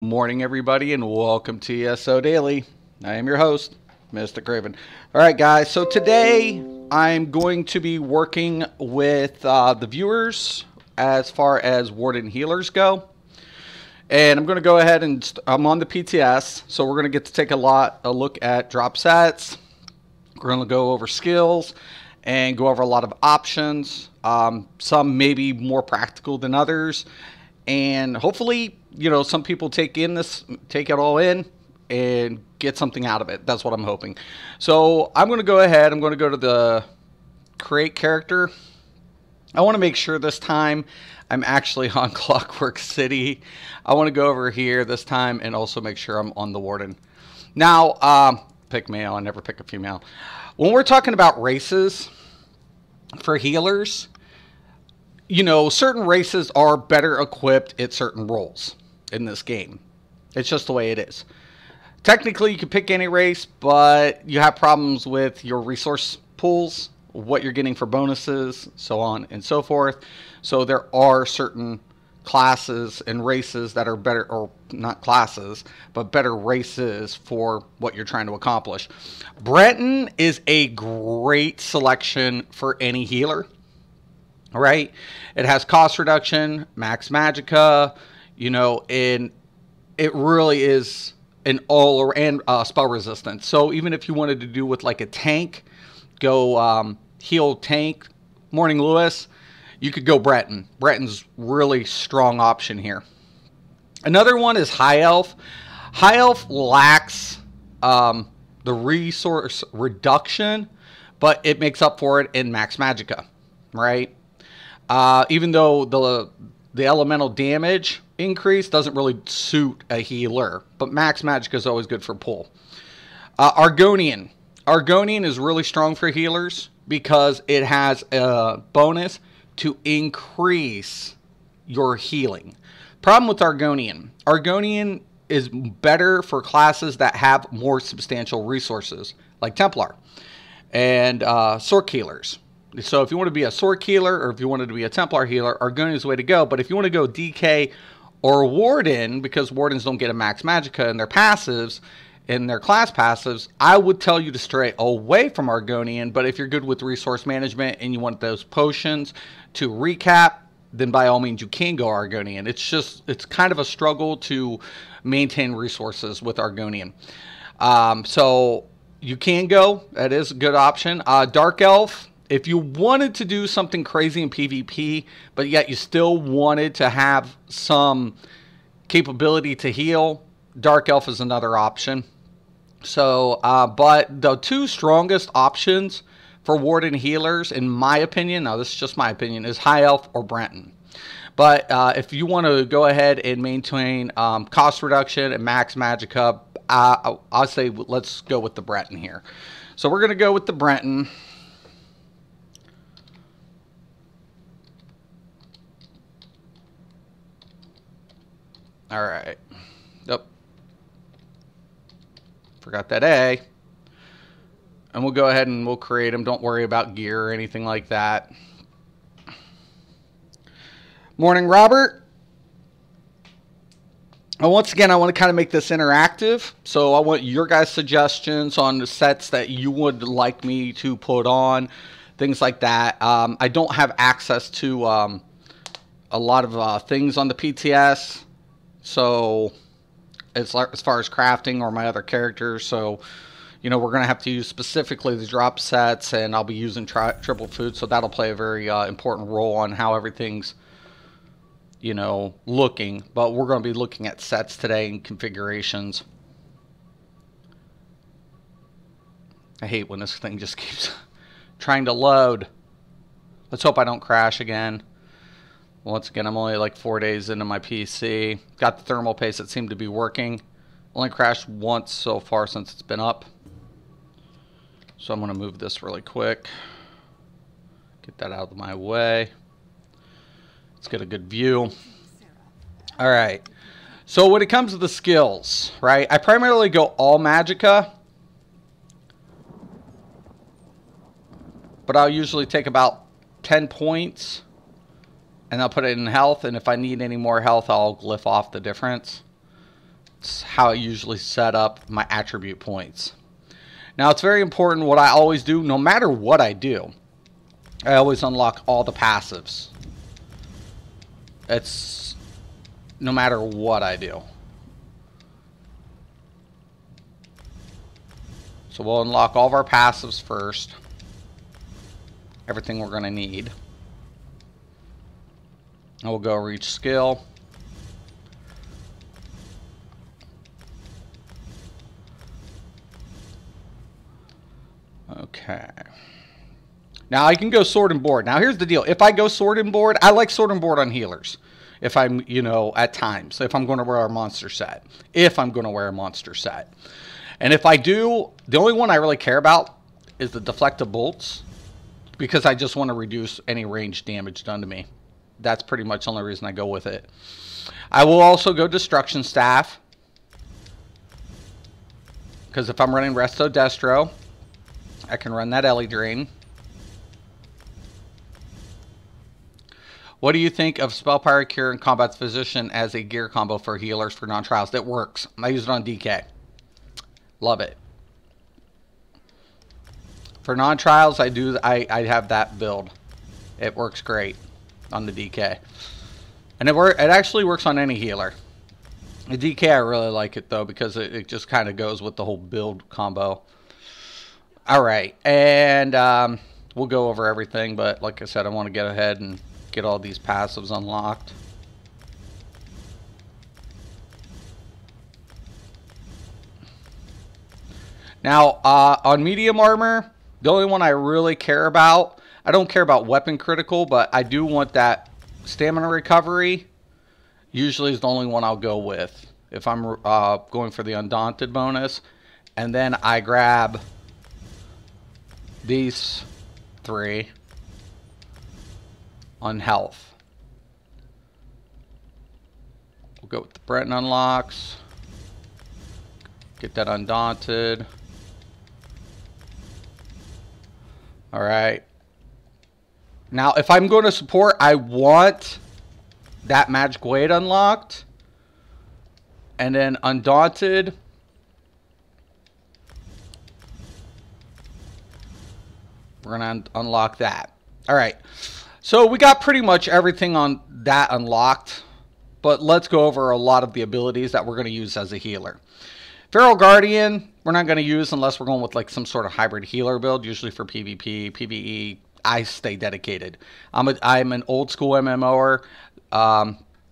Morning, everybody, and welcome to ESO Daily. I am your host, Mr. Craven. All right, guys, so today I'm going to be working with the viewers as far as Warden healers go. And I'm going to go ahead and I'm on the PTS, so we're going to get to take a look at drop sets. We're going to go over skills and go over a lot of options. Some may be more practical than others. And hopefully, some people take it all in and get something out of it. That's what I'm hoping. So I'm going to go ahead. I'm going to go to the create character. I want to make sure this time I'm actually on Clockwork City. I want to go over here this time and also make sure I'm on the Warden. Now, pick male. I never pick a female. When we're talking about races for healers, certain races are better equipped at certain roles in this game. It's just the way it is. Technically, you can pick any race, but you have problems with your resource pools, what you're getting for bonuses, so on and so forth. So there are certain classes and races that are better, or not classes, but better races for what you're trying to accomplish. Breton is a great selection for any healer. All right, it has cost reduction, max magicka, and it really is an and spell resistance. So even if you wanted to do with like a tank, go heal tank, Morning Lewis, you could go Breton. Breton's really strong option here. Another one is High Elf. High Elf lacks the resource reduction, but it makes up for it in max magicka, right? Even though the elemental damage increase doesn't really suit a healer, but max magic is always good for pull. Argonian. Argonian is really strong for healers because it has a bonus to increase your healing. Problem with Argonian. Argonian is better for classes that have more substantial resources, like Templar and Sorc healers. So if you want to be a Sorc healer or if you wanted to be a Templar healer, Argonian is the way to go. But if you want to go DK or Warden, because Wardens don't get a max magicka in their passives, in their class passives, I would tell you to stray away from Argonian. But if you're good with resource management and you want those potions to recap, then by all means you can go Argonian. It's kind of a struggle to maintain resources with Argonian. So you can go. That is a good option. Dark Elf. If you wanted to do something crazy in PvP, but yet you still wanted to have some capability to heal, Dark Elf is another option. So, but the two strongest options for Warden healers, in my opinion, now this is just my opinion, is High Elf or Breton. But if you want to go ahead and maintain cost reduction and max magicka, I'll say let's go with the Breton here. So we're going to go with the Breton. All right. Yep. Forgot that A. And we'll go ahead and we'll create them. Don't worry about gear or anything like that. Morning, Robert. And once again, I want to kind of make this interactive. So I want your guys' suggestions on the sets that you would like me to put on. Things like that. I don't have access to a lot of things on the PTS. So as far as crafting or my other characters, so we're going to have to use specifically the drop sets, and I'll be using triple food, so that'll play a very important role on how everything's looking. But we're going to be looking at sets today and configurations. I hate when this thing just keeps trying to load. Let's hope I don't crash again. Once again, I'm only like 4 days into my PC. Got the thermal paste that seemed to be working. Only crashed once so far since it's been up. So I'm going to move this really quick. Get that out of my way. Let's get a good view. All right. So when it comes to the skills, right, I primarily go all magicka. But I'll usually take about 10 points. And I'll put it in health, and if I need any more health, I'll glyph off the difference. how I usually set up my attribute points. Now, it's very important what I always do, no matter what I do. I always unlock all the passives. It's no matter what I do. So we'll unlock all of our passives first. Everything we're going to need. And we'll go reach skill. Okay. Now I can go sword and board. Now here's the deal. If I go sword and board, I like sword and board on healers. If I'm, you know, at times. If I'm going to wear a monster set. If I'm going to wear a monster set. And if I do, the only one I really care about is the deflective bolts. Because I just want to reduce any range damage done to me. That's pretty much the only reason I go with it. I will also go destruction staff. Because if I'm running Resto Destro, I can run that Ellie Drain. What do you think of Spell Power Cure and Combat's Physician as a gear combo for healers for non-trials? That works. I use it on DK. Love it. For non-trials, I have that build. It works great on the DK. And it actually works on any healer. The DK, I really like it, though, because it just kind of goes with the whole build combo. All right. And we'll go over everything, but like I said, I want to get ahead and get all these passives unlocked. Now, on medium armor, the only one I really care about, I don't care about weapon critical, but I do want that stamina recovery. Usually is the only one I'll go with if I'm going for the Undaunted bonus. And then I grab these 3 on health. We'll go with the Breton unlocks. Get that Undaunted. Alright. Now, if I'm going to support, I want that Magic Blade unlocked. And then Undaunted. We're going to unlock that. Alright. So we got pretty much everything on that unlocked. But let's go over a lot of the abilities that we're going to use as a healer. Feral Guardian, we're not going to use unless we're going with like some sort of hybrid healer build, usually for PvP, PvE. I stay dedicated. I'm an old school MMOer,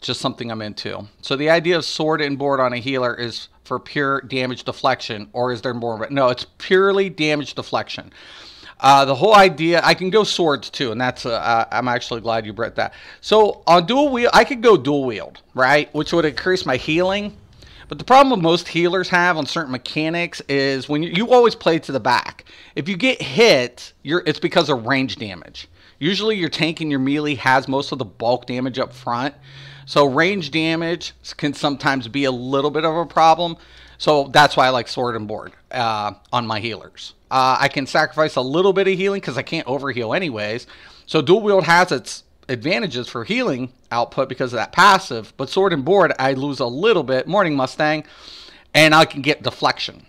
just something I'm into. So the idea of sword and board on a healer is for pure damage deflection, or is there more? No, it's purely damage deflection. The whole idea, I can go swords too, and that's I'm actually glad you brought that. So on dual wield, I could go dual wield, right, which would increase my healing. But the problem most healers have on certain mechanics is when you always play to the back. If you get hit, it's because of range damage. Usually your tank and your melee has most of the bulk damage up front. So range damage can sometimes be a little bit of a problem. So that's why I like sword and board on my healers. I can sacrifice a little bit of healing because I can't overheal anyways. So dual wield has its advantages for healing output because of that passive, but sword and board I lose a little bit. Morning Mustang, and I can get deflection.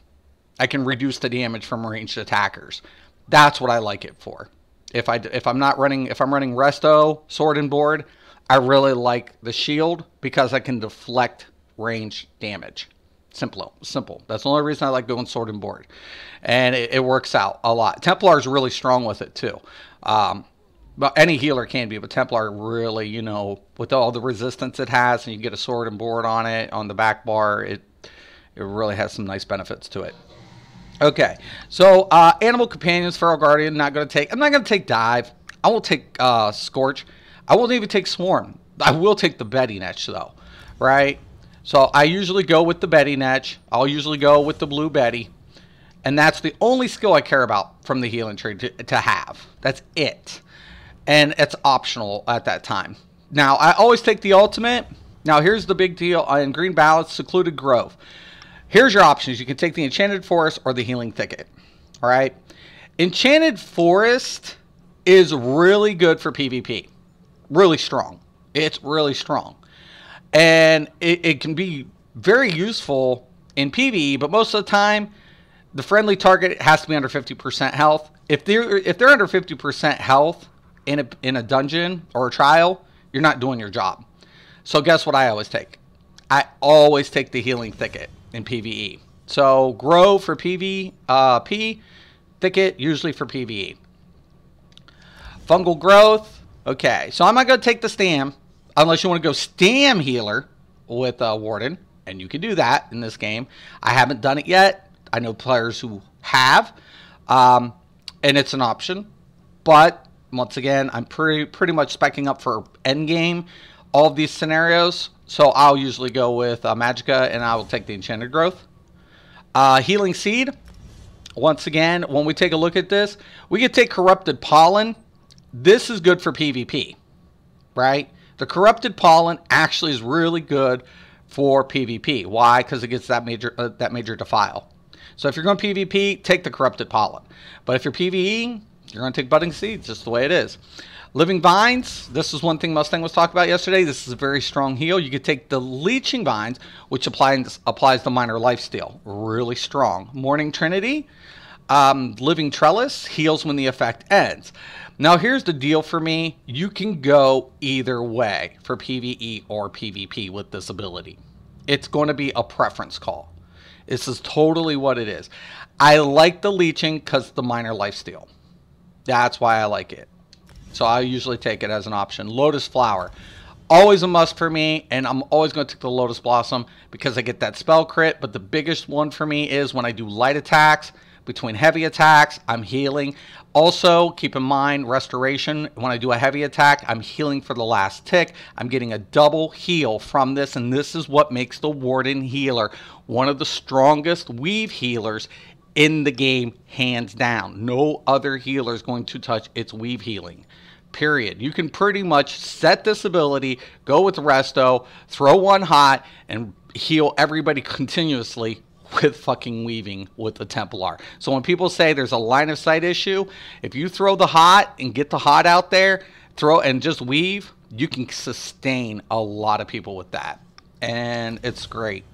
I can reduce the damage from ranged attackers. That's what I like it for. If I'm running resto sword and board, I really like the shield because I can deflect range damage. Simple. That's the only reason I like going sword and board, and it works out a lot. Templar is really strong with it too. But any healer can be, but Templar really, you know, with all the resistance it has, and you get a sword and board on it, on the back bar, it really has some nice benefits to it. Okay, so Animal Companions, Feral Guardian, I'm not going to take Dive. I won't take Scorch. I won't even take Swarm. I will take the Betty Netch, though, right? So I usually go with the Betty Netch. I'll usually go with the Blue Betty. And that's the only skill I care about from the healing tree to have. That's it. And it's optional at that time. Now, I always take the ultimate. Now, here's the big deal. In Green Balance, Secluded Grove. Here's your options. You can take the Enchanted Forest or the Healing Thicket. All right? Enchanted Forest is really good for PvP. Really strong. It's really strong. And it can be very useful in PvE, but most of the time, the friendly target has to be under 50% health. If they're under 50% health in a dungeon or a trial, you're not doing your job. So guess what I always take? I always take the healing thicket in PvE. So grow for PvP, thicket usually for PvE. Fungal growth. Okay, so I'm not going to take the stam unless you want to go stam healer with Warden, and you can do that in this game. I haven't done it yet. I know players who have, and it's an option. But once again, I'm pretty much speccing up for end game all of these scenarios. So I'll usually go with Magicka, and I will take the enchanted growth. Healing seed. Once again, when we take a look at this, we could take corrupted pollen. This is good for PvP, right? The corrupted pollen actually is really good for PvP. Why? Because it gets that major defile. So if you're going PvP, take the corrupted pollen. But if you're PvE, you're going to take budding seeds, just the way it is. Living vines. This is one thing Mustang was talking about yesterday. This is a very strong heal. You could take the leeching vines, which applies the minor lifesteal. Really strong. Morning Trinity. Living trellis heals when the effect ends. Now here's the deal for me. You can go either way for PvE or PvP with this ability. It's going to be a preference call. This is totally what it is. I like the leeching because the minor lifesteal. That's why I like it. So I usually take it as an option. Lotus flower. Always a must for me, and I'm always going to take the Lotus Blossom because I get that spell crit, but the biggest one for me is when I do light attacks. Between heavy attacks, I'm healing. Also, keep in mind, restoration. When I do a heavy attack, I'm healing for the last tick. I'm getting a double heal from this, and this is what makes the Warden healer one of the strongest weave healers in the game, hands down. No other healer is going to touch its weave healing. Period. You can pretty much set this ability, go with resto, throw one hot, and heal everybody continuously with fucking weaving with the Templar. So when people say there's a line of sight issue, if you throw the hot and get the hot out there, throw and just weave, you can sustain a lot of people with that. And it's great.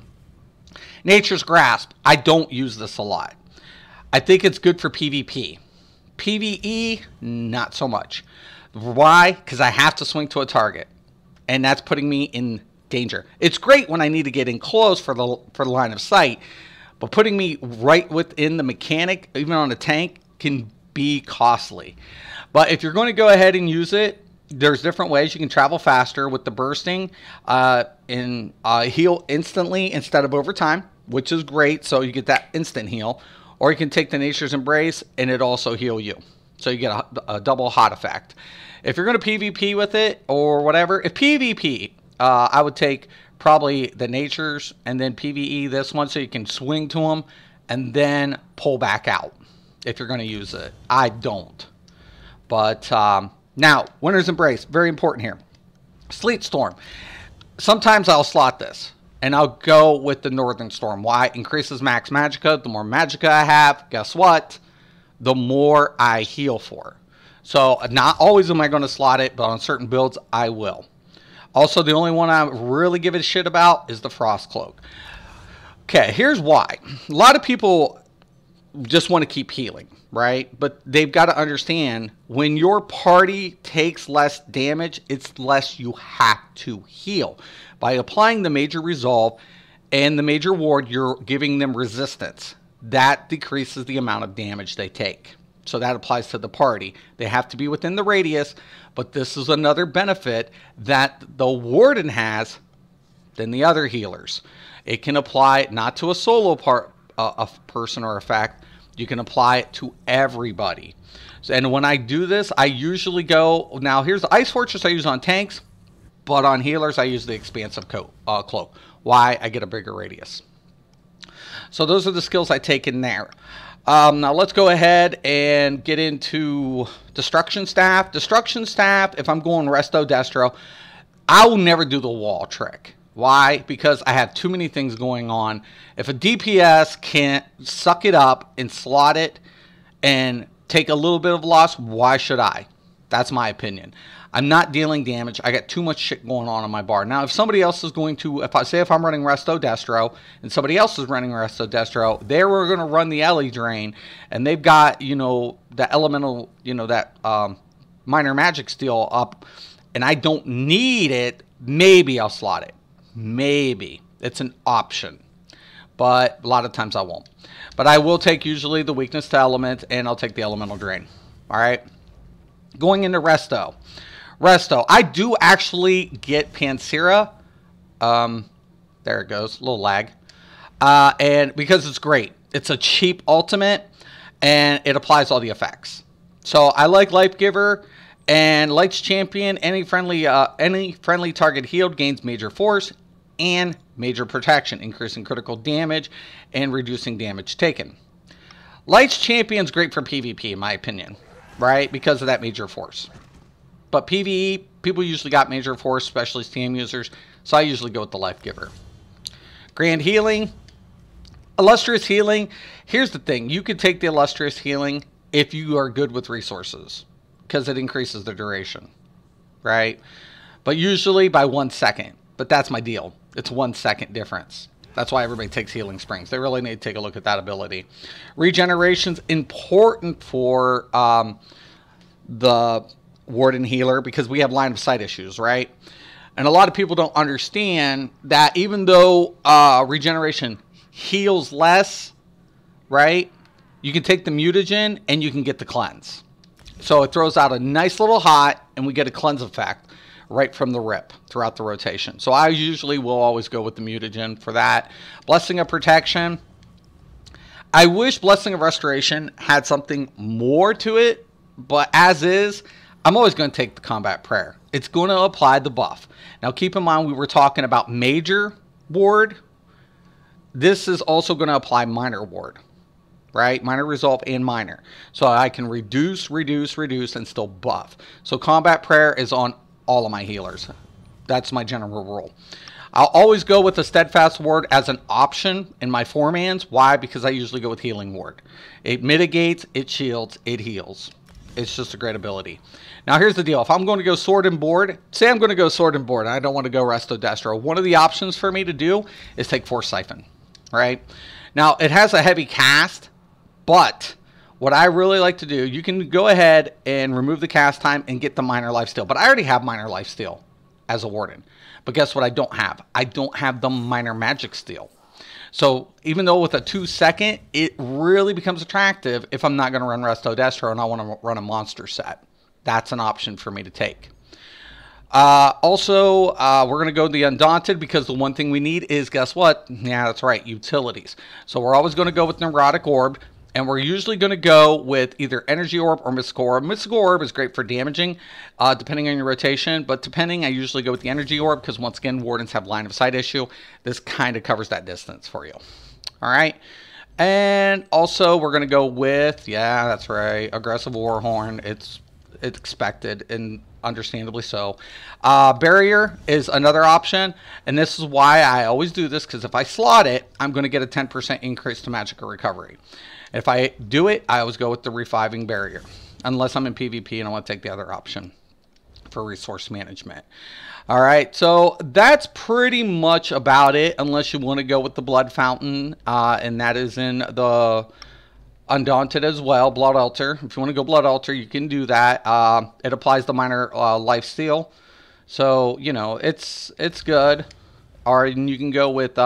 Nature's Grasp. I don't use this a lot. I think it's good for PvP. PvE, not so much. Why? Because I have to swing to a target. And that's putting me in danger. It's great when I need to get in close for the line of sight, but putting me right within the mechanic, even on a tank, can be costly. But if you're going to go ahead and use it, there's different ways. You can travel faster with the bursting and heal instantly instead of over time, which is great. So you get that instant heal. Or you can take the Nature's Embrace and it also heal you. So you get a double hot effect. If you're going to PvP with it or whatever, if PvP, I would take probably the Nature's and then PvE this one so you can swing to them and then pull back out if you're going to use it. I don't. But now, Winter's Embrace, very important here. Sleet Storm. Sometimes I'll slot this and I'll go with the Northern Storm. Why? Increases max Magicka. The more Magicka I have, guess what? The more I heal for. So not always am I going to slot it, but on certain builds, I will. Also, the only one I really give a shit about is the Frost Cloak. Okay, here's why. A lot of people just want to keep healing, right? But they've got to understand when your party takes less damage, it's less you have to heal. By applying the Major Resolve and the Major Ward, you're giving them resistance. That decreases the amount of damage they take. So that applies to the party. They have to be within the radius, but this is another benefit that the Warden has than the other healers. It can apply not to a solo person or effect. You can apply it to everybody. And when I do this, I usually go, now here's the Ice Fortress I use on tanks, but on healers I use the Expansive Cloak. Why? I get a bigger radius. So those are the skills I take in there. Now let's go ahead and get into Destruction Staff. Destruction Staff, if I'm going Resto Destro, I will never do the wall trick. Why? Because I have too many things going on. If a DPS can't suck it up and slot it and take a little bit of loss, why should I? That's my opinion. I'm not dealing damage. I got too much shit going on my bar. Now, if somebody else is going to, if I'm running Resto Destro and somebody else is running Resto Destro, they were going to run the Ellie Drain, and they've got, you know, the elemental, you know, that minor magic steel up, and I don't need it, maybe I'll slot it. Maybe. It's an option. But a lot of times I won't. But I will take usually the weakness to element, and I'll take the elemental drain. All right. Going into Resto. Resto. I do actually get Pansera. There it goes. A little lag. And because it's great. It's a cheap ultimate, and it applies all the effects. So I like Life Giver and Light's Champion. Any friendly target healed gains major force and major protection, increasing critical damage and reducing damage taken. Light's Champion's great for PvP, in my opinion, right? Because of that major force. But PvE, people usually got major force, especially TM users, so I usually go with the Life Giver. Grand Healing. Illustrious Healing. Here's the thing. You could take the Illustrious Healing if you are good with resources, because it increases the duration, right? But usually by 1 second. But that's my deal. It's 1 second difference. That's why everybody takes Healing Springs. They really need to take a look at that ability. Regeneration's important for the Warden healer because we have line of sight issues, right? And a lot of people don't understand that even though regeneration heals less, right? You can take the mutagen and you can get the cleanse. So it throws out a nice little hot and we get a cleanse effect right from the rip throughout the rotation. So I usually will always go with the mutagen for that. Blessing of Protection. I wish Blessing of Restoration had something more to it, but as is, I'm always going to take the Combat Prayer. It's going to apply the buff. Now keep in mind we were talking about major ward. This is also going to apply minor ward, right? Minor resolve and minor. So I can reduce, and still buff. So Combat Prayer is on all of my healers. That's my general rule. I'll always go with the Steadfast Ward as an option in my 4-mans. Why? Because I usually go with Healing Ward. It mitigates, it shields, it heals. It's just a great ability. Now here's the deal. If I'm going to go Sword and Board, say I'm going to go Sword and Board, and I don't want to go Resto Destro, one of the options for me to do is take Force Siphon, right? Now it has a heavy cast, but what I really like to do, you can go ahead and remove the cast time and get the minor lifesteal. But I already have minor lifesteal as a Warden. But guess what I don't have? I don't have the minor magic steal. So even though with a 2-second, it really becomes attractive if I'm not going to run Resto Destro and I want to run a monster set. That's an option for me to take. Also, we're going to go the Undaunted because the one thing we need is, guess what? Yeah, that's right, utilities. So we're always going to go with Neurotic Orb. And we're usually going to go with either Energy Orb or Mystical Orb. Mystical Orb is great for damaging, depending on your rotation. But I usually go with the Energy Orb because, once again, Wardens have line of sight issue. This kind of covers that distance for you. All right. And also, we're going to go with, yeah, that's right, Aggressive Warhorn. It's expected and understandably so. Barrier is another option. And this is why I always do this, because if I slot it, I'm going to get a 10% increase to Magical Recovery. If I do it, I always go with the Reviving Barrier, unless I'm in PvP and I want to take the other option for resource management. All right, so that's pretty much about it, unless you want to go with the Blood Fountain, and that is in the Undaunted as well, Blood Altar. If you want to go Blood Altar, you can do that. It applies the minor life steal, so, you know, it's good. Or you can go with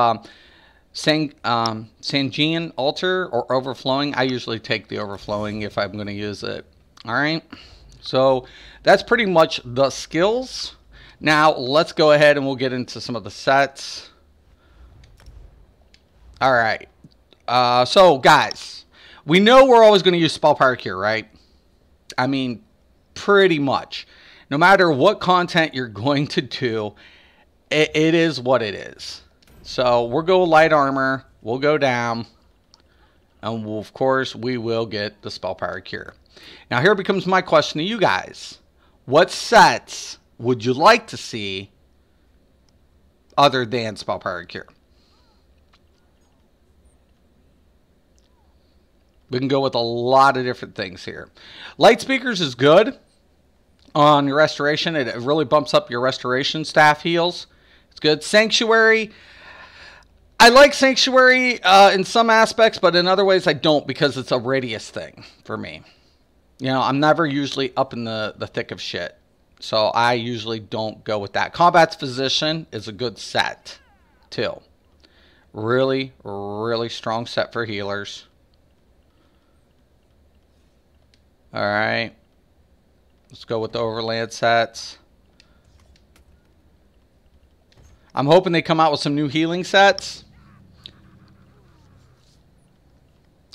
Sangean Altar or Overflowing. I usually take the Overflowing if I'm going to use it. All right. So that's pretty much the skills. Now let's go ahead and we'll get into some of the sets. All right. So guys, we know we're always going to use Spell Power Cure, right? I mean, pretty much. No matter what content you're going to do, it is what it is. So we'll go light armor, we'll go down, and we'll, of course, we will get the Spell Power Cure. Now here becomes my question to you guys. What sets would you like to see other than Spell Power Cure? We can go with a lot of different things here. Light Speakers is good. on your restoration. It really bumps up your restoration staff heals. It's good. Sanctuary. I like Sanctuary in some aspects, but in other ways I don't, because it's a radius thing for me. You know, I'm never usually up in the thick of shit. So I usually don't go with that. Combat's Physician is a good set, too. Really, really strong set for healers. Alright. Let's go with the Overland sets. I'm hoping they come out with some new healing sets.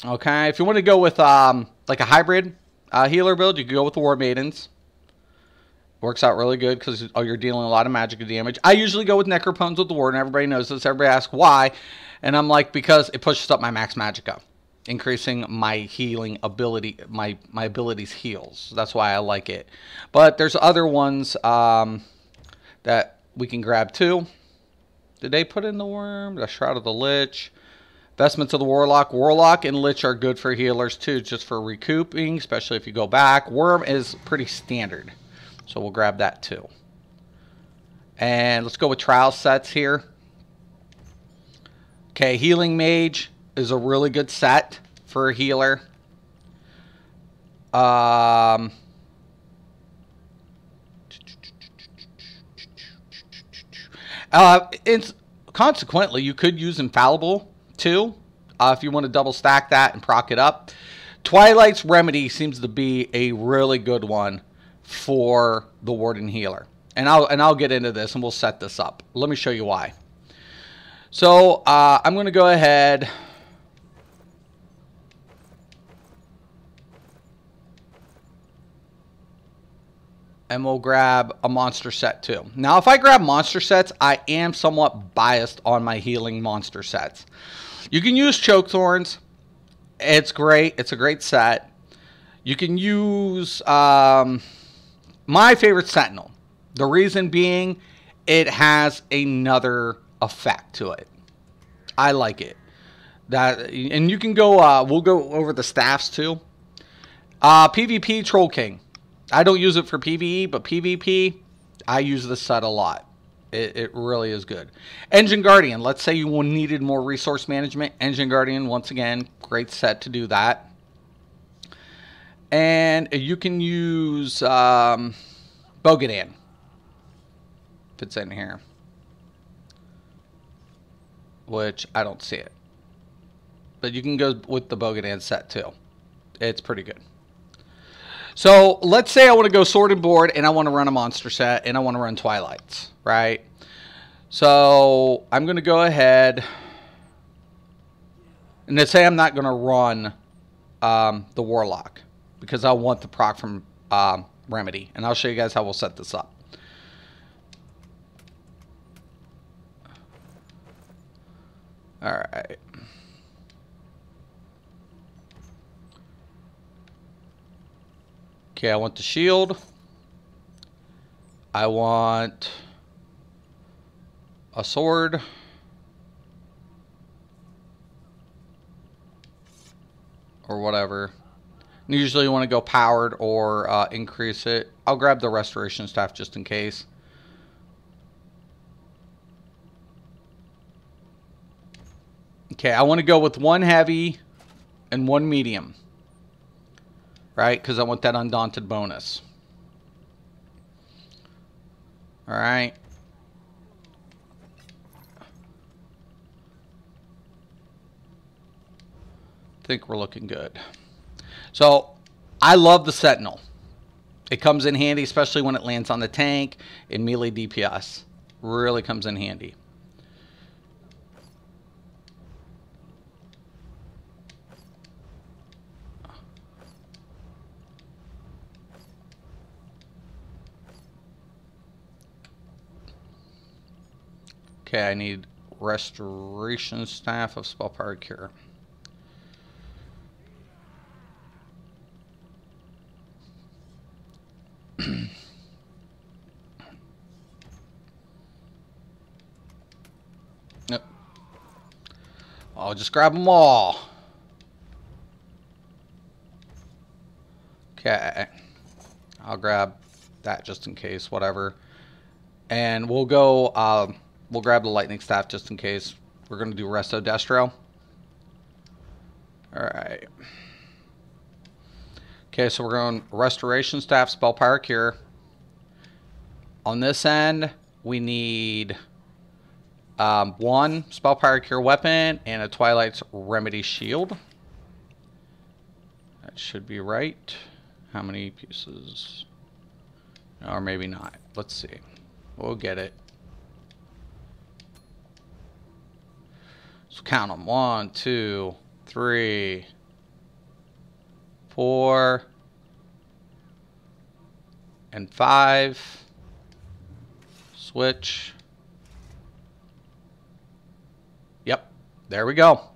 Okay, if you want to go with like a hybrid healer build, you can go with the War Maidens. Works out really good because you're dealing a lot of magic damage. I usually go with Necropones with the Warden. Everybody knows this. Everybody asks why. And I'm like, because it pushes up my max magicka, increasing my healing ability, my abilities heals. That's why I like it. But there's other ones that we can grab too. Did they put in the Worm? The Shroud of the Lich. Vestments of the Warlock. Warlock and Lich are good for healers too, just for recouping, especially if you go back. Worm is pretty standard, so we'll grab that too. And let's go with trial sets here. Okay, Healing Mage is a really good set for a healer. Consequently, you could use Infallible too, if you want to double stack that and proc it up. Twilight's Remedy seems to be a really good one for the Warden healer, and I'll get into this and we'll set this up. Let me show you why. So I'm going to go ahead and we'll grab a monster set too. Now, if I grab monster sets, I am somewhat biased on my healing monster sets. You can use Choke Thorns. It's great. It's a great set. You can use my favorite Sentinel. The reason being, it has another effect to it. I like it. And you can go, we'll go over the staffs too. PvP Troll King. I don't use it for PvE, but PvP, I use this set a lot. It really is good. Engine Guardian. Let's say you needed more resource management. Engine Guardian, once again, great set to do that. And you can use Bogadan. Fits in here. Which, I don't see it. But you can go with the Bogadan set too. It's pretty good. So, let's say I want to go Sword and Board, and I want to run a monster set, and I want to run Twilights, right? So, I'm going to go ahead, and let's say I'm not going to run the Warlock, because I want the proc from Remedy, and I'll show you guys how we'll set this up. Alright. Okay, I want the shield. I want a sword. Or whatever. And usually you want to go powered or increase it. I'll grab the restoration staff just in case. Okay, I want to go with one heavy and one medium. Right? Because I want that Undaunted bonus. Alright. I think we're looking good. So, I love the Sentinel. It comes in handy, especially when it lands on the tank in melee DPS. Really comes in handy. Okay, I need restoration staff of spell power cure. Yep. I'll just grab them all. Okay. I'll grab that just in case, whatever. And we'll go, we'll grab the lightning staff just in case. We're going to do Resto Destro. Alright. Okay, so we're going Restoration Staff, Spell Power Cure. On this end, we need 1 Spell Power Cure weapon and a Twilight's Remedy Shield. That should be right. How many pieces? Or maybe not. Let's see. We'll get it. So count them. 1, 2, 3, 4, and 5. Switch. Yep. There we go. All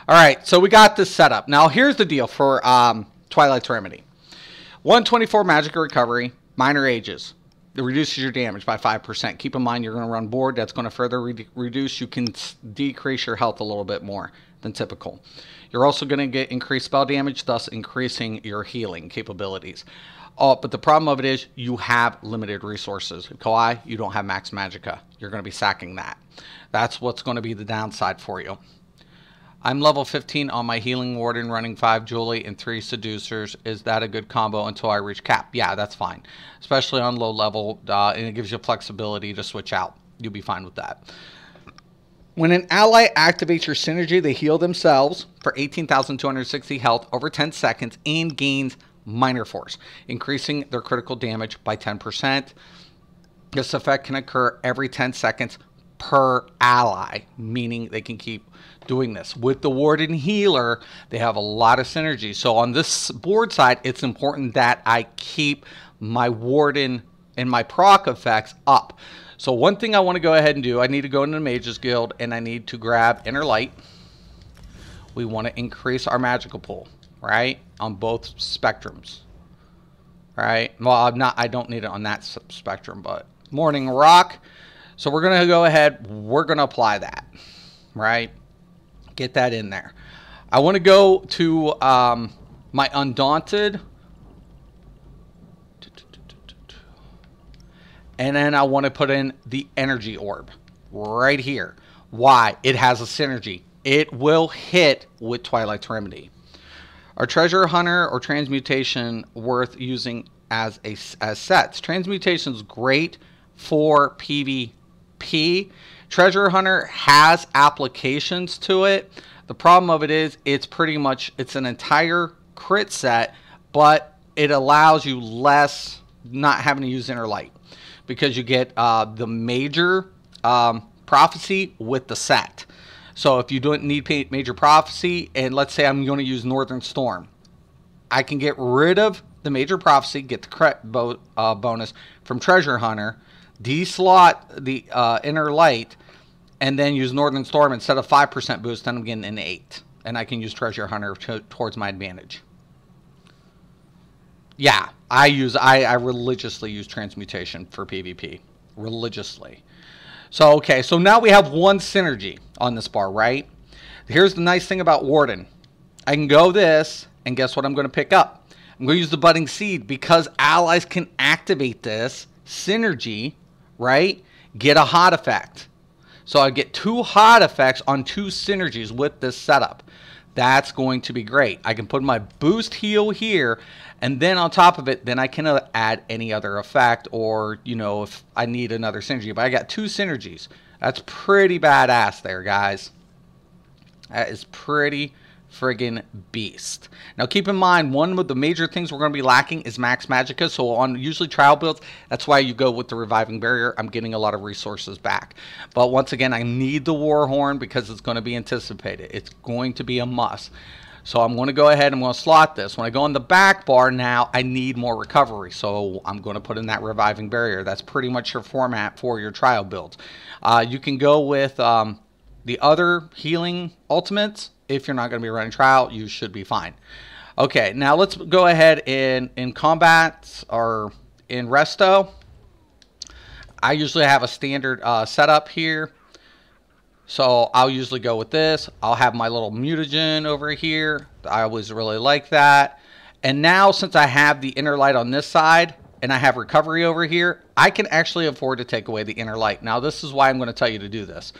right. So we got this set up. Now here's the deal for Twilight's Remedy. 124 magic recovery. Minor ages. It reduces your damage by 5%. Keep in mind you're going to run board. That's going to further reduce. You can decrease your health a little bit more than typical. You're also going to get increased spell damage, thus increasing your healing capabilities. But the problem of it is you have limited resources. Kawaii, you don't have max magicka. You're going to be sacking that. That's what's going to be the downside for you. I'm level 15 on my Healing Warden, running 5 Julie and 3 Seducers. Is that a good combo until I reach cap? Yeah, that's fine. Especially on low level, and it gives you flexibility to switch out. You'll be fine with that. When an ally activates your synergy, they heal themselves for 18,260 health over 10 seconds and gains minor force, increasing their critical damage by 10%. This effect can occur every 10 seconds per ally, meaning they can keep doing this. With the Warden Healer, they have a lot of synergy. So on this board side, it's important that I keep my Warden and my proc effects up. So one thing I want to go ahead and do, I need to go into the Mages Guild and I need to grab Inner Light. We want to increase our magical pool, right? On both spectrums, right? Well, I don't need it on that spectrum, but Morning Rock. So we're going to go ahead, we're going to apply that, right? Get that in there. I want to go to my Undaunted. And then I want to put in the Energy Orb right here. Why? It has a synergy. It will hit with Twilight's Remedy. Our Treasure Hunter or Transmutation worth using as sets. Transmutation is great for PvP. Treasure Hunter has applications to it. The problem of it is it's an entire crit set, but it allows you less not having to use Inner Light because you get the major prophecy with the set. So if you don't need major prophecy, and let's say I'm going to use Northern Storm, I can get rid of the major prophecy, get the crit bonus from Treasure Hunter, deslot the Inner Light, and then use Northern Storm instead of 5% boost, then I'm getting an 8. And I can use Treasure Hunter towards my advantage. Yeah, I religiously use Transmutation for PvP. Religiously. So, okay, so now we have one synergy on this bar, right? Here's the nice thing about Warden. I can go this, and guess what I'm going to pick up? I'm going to use the Budding Seed because allies can activate this synergy, right? Get a hot effect. So I get 2 hot effects on 2 synergies with this setup. That's going to be great. I can put my boost heal here, and then on top of it, then I can add any other effect, or, you know, if I need another synergy. But I got 2 synergies. That's pretty badass there, guys. That is pretty friggin' beast. Now keep in mind, one of the major things we're going to be lacking is max magicka. So on usually trial builds, that's why you go with the Reviving Barrier. I'm getting a lot of resources back. But once again, I need the War Horn because it's going to be anticipated. It's going to be a must. So I'm going to go ahead and I'm going to slot this. When I go in the back bar now, I need more recovery. So I'm going to put in that Reviving Barrier. That's pretty much your format for your trial builds. You can go with the other healing ultimates. If you're not going to be running trial, you should be fine. Okay, now let's go ahead in combat or in resto. I usually have a standard setup here. So I'll usually go with this. I'll have my little mutagen over here. I always really like that. And now since I have the Inner Light on this side, and I have recovery over here, I can actually afford to take away the inner light. Now, this is why I'm going to tell you to do this.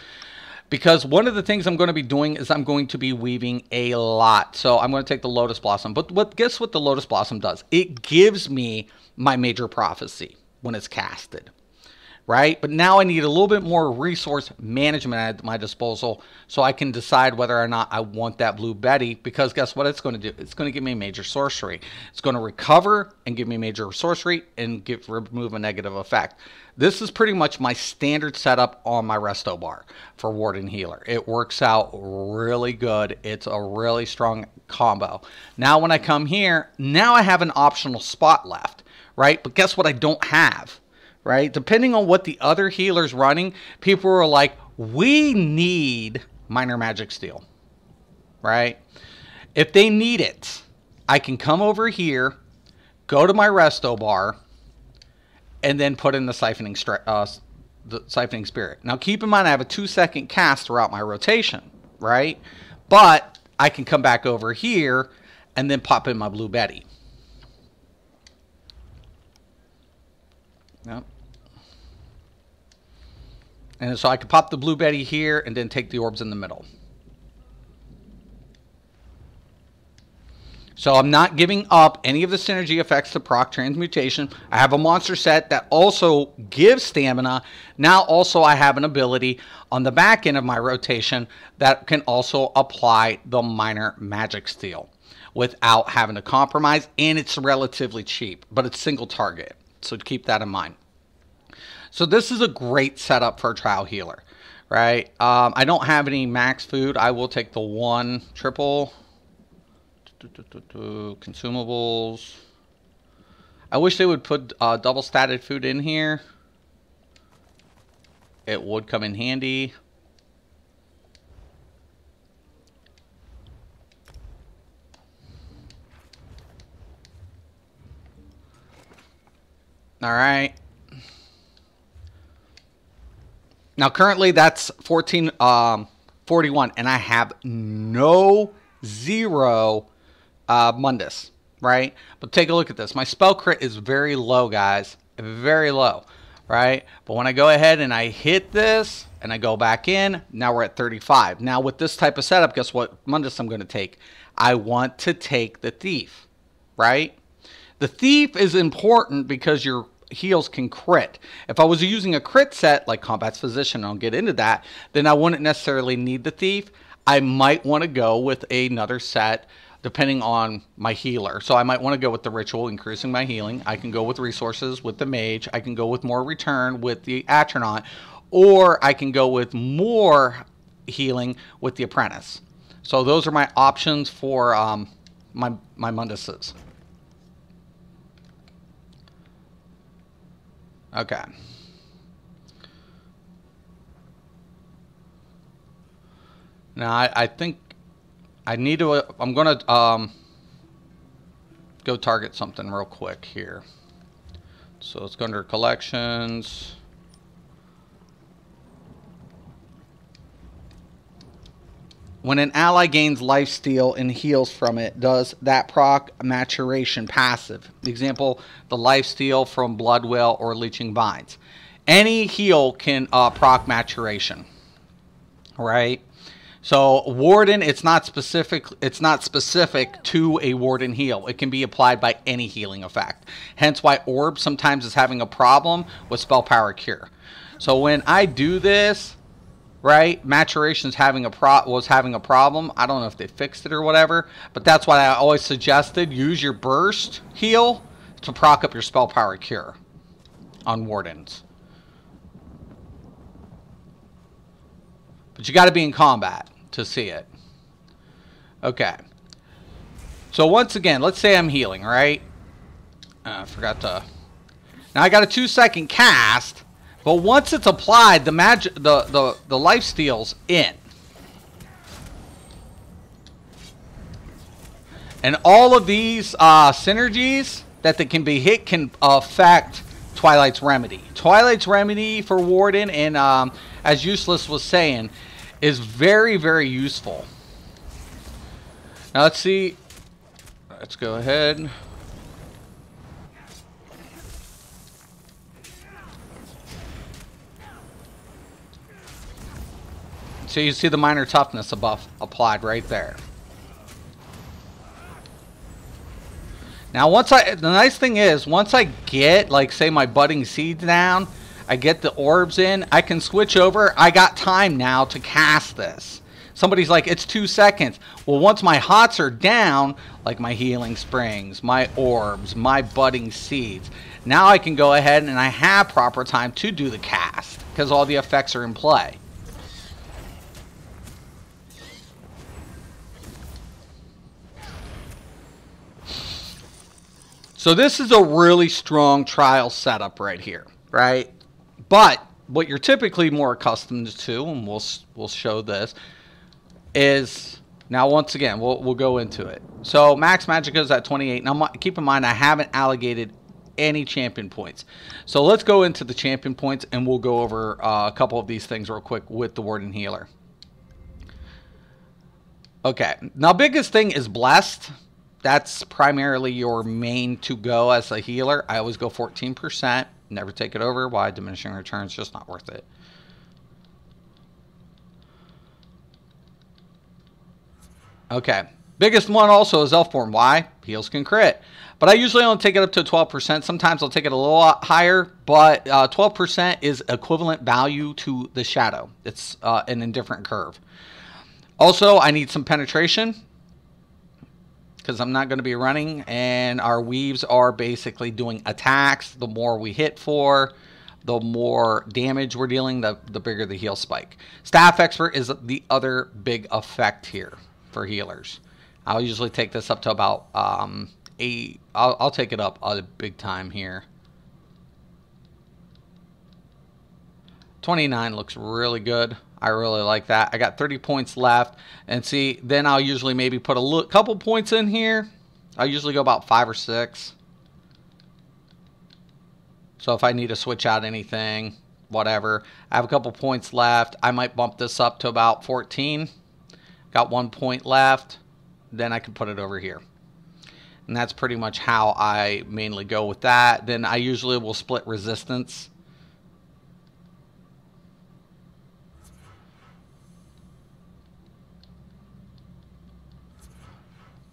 Because one of the things I'm going to be doing is I'm going to be weaving a lot. So I'm going to take the Lotus Blossom. But guess what the Lotus Blossom does? It gives me my major prophecy when it's casted. Right? But now I need a little bit more resource management at my disposal so I can decide whether or not I want that Blue Betty, because guess what it's going to do? It's going to give me major sorcery. It's going to recover and give me major sorcery and remove a negative effect. This is pretty much my standard setup on my resto bar for Warden Healer. It works out really good. It's a really strong combo. Now when I come here, now I have an optional spot left, right? But guess what I don't have? Right? Depending on what the other healer's running, people are like, we need Minor Magic Steel. Right? If they need it, I can come over here, go to my resto bar, and then put in the Siphoning Spirit. Now keep in mind I have a 2-second cast throughout my rotation. Right? But I can come back over here and then pop in my Blue Betty. Yep. And so I could pop the Blue Betty here and then take the orbs in the middle. So I'm not giving up any of the synergy effects to proc transmutation. I have a monster set that also gives stamina. Now also I have an ability on the back end of my rotation that can also apply the Minor Magic Steel without having to compromise. And it's relatively cheap, but it's single target. So keep that in mind. So this is a great setup for a trial healer, right? I don't have any max food. I will take the 1 triple consumables. I wish they would put double statted food in here. It would come in handy. All right. Now, currently, that's 1441, and I have zero Mundus, right? But take a look at this. My spell crit is very low, guys. Very low, right? But when I go ahead and I hit this, and I go back in, now we're at 35. Now, with this type of setup, guess what Mundus I'm going to take? I want to take the Thief, right? The Thief is important because your heals can crit. If I was using a crit set like Combat's Physician, I'll get into that, then I wouldn't necessarily need the Thief. I might want to go with another set depending on my healer. So I might want to go with the Ritual, increasing my healing. I can go with Resources with the Mage. I can go with more Return with the Atronach. Or I can go with more healing with the Apprentice. So those are my options for my Munduses. Okay. Now, I think I need to, I'm going to go target something real quick here. So let's go under collections. When an ally gains lifesteal and heals from it, does that proc maturation passive? Example, the lifesteal from Blood Whale or Leeching Vines. Any heal can proc maturation, right? So Warden, it's not specific to a Warden heal. It can be applied by any healing effect. Hence why Orb sometimes is having a problem with Spell Power Cure. So when I do this, right, Maturation's was having a problem. I don't know if they fixed it or whatever, but that's why I always suggested use your burst heal to proc up your Spell Power Cure on Wardens. But you got to be in combat to see it. Okay. So once again, let's say I'm healing, right? I forgot to. Now I got a 2-second cast. But once it's applied, the lifesteal's in. And all of these synergies that can be hit can affect Twilight's Remedy. Twilight's Remedy for Warden, and as Useless was saying, is very, very useful. Now let's see. Let's go ahead. So you see the minor toughness buff applied right there. Now the nice thing is, once I get, like, say my budding seeds down, I get the orbs in, I can switch over. I got time now to cast this. Somebody's like, it's 2 seconds. Well, once my hots are down, like my healing springs, my orbs, my budding seeds, now I can go ahead and I have proper time to do the cast because all the effects are in play. So this is a really strong trial setup right here, right? But what you're typically more accustomed to, and we'll show this, is now once again we'll go into it. So max magicka is at 28. Now keep in mind I haven't allocated any champion points. So let's go into the champion points and we'll go over a couple of these things real quick with the Warden healer. Okay, now biggest thing is blessed. That's primarily your main to go as a healer. I always go 14%. Never take it over. Why? Diminishing returns, just not worth it. Okay. Biggest one also is Elfborn. Why? Heals can crit. But I usually only take it up to 12%. Sometimes I'll take it a little higher, but 12% is equivalent value to the shadow. It's an indifferent curve. Also, I need some penetration, because I'm not going to be running, and our weaves are basically doing attacks. The more we hit for, the more damage we're dealing, the bigger the heal spike. Staff Expert is the other big effect here for healers. I'll usually take this up to about 8. I'll take it up a big time here. 29 looks really good. I really like that. I got 30 points left. And see, then I'll usually maybe put a couple points in here. I'll usually go about 5 or 6. So if I need to switch out anything, whatever. I have a couple points left. I might bump this up to about 14. Got 1 point left. Then I can put it over here. And that's pretty much how I mainly go with that. Then I usually will split resistance.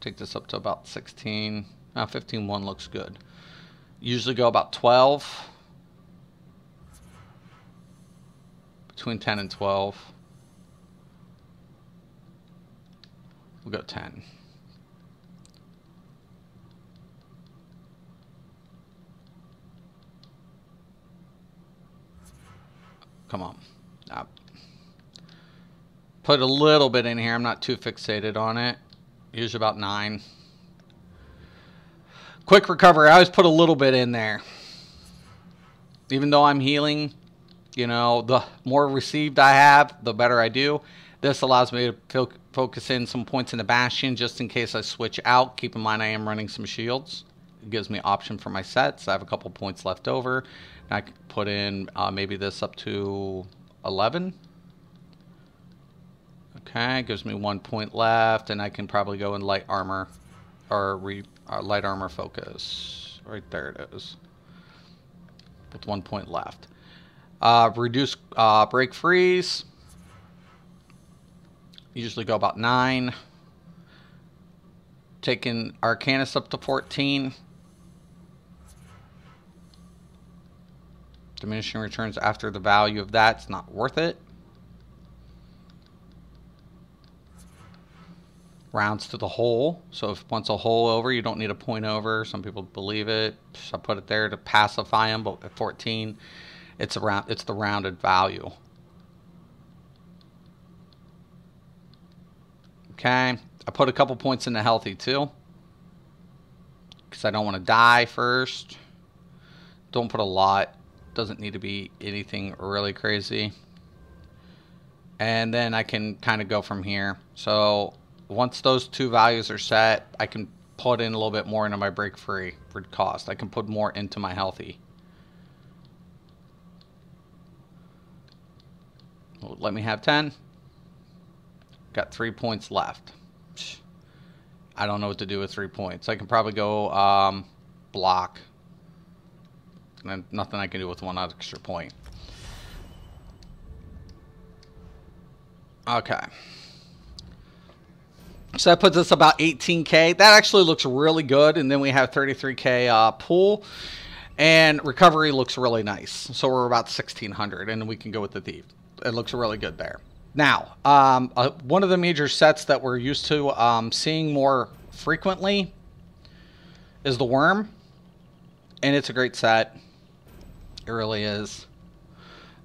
Take this up to about 16. 15.1 looks good. Usually go about 12. Between 10 and 12. We'll go 10. Come on. Put a little bit in here. I'm not too fixated on it. Usually about 9. Quick recovery. I always put a little bit in there. Even though I'm healing, you know, the more received I have, the better I do. This allows me to focus in some points in the Bastion just in case I switch out. Keep in mind I am running some shields. It gives me option for my sets. I have a couple points left over. I can put in maybe this up to 11. Okay, gives me 1 point left, and I can probably go in light armor, or light armor focus. Right there it is. With 1 point left. Reduce break freeze. Usually go about 9. Taking Arcanus up to 14. Diminishing returns after the value of that's not worth it. Rounds to the hole. So if once a hole over, you don't need a point over. Some people believe it. So I put it there to pacify them. But at 14, it's the rounded value. Okay. I put a couple points into healthy too, because I don't want to die first. Don't put a lot. Doesn't need to be anything really crazy. And then I can kind of go from here. So once those two values are set, I can put in a little bit more into my break free for cost. I can put more into my healthy. Let me have 10. Got 3 points left. I don't know what to do with 3 points. I can probably go block. And nothing I can do with 1 extra point. Okay. So that puts us about 18K. That actually looks really good. And then we have 33K pool. And recovery looks really nice. So we're about 1,600. And we can go with the thief. It looks really good there. Now, one of the major sets that we're used to seeing more frequently is the worm. And it's a great set. It really is.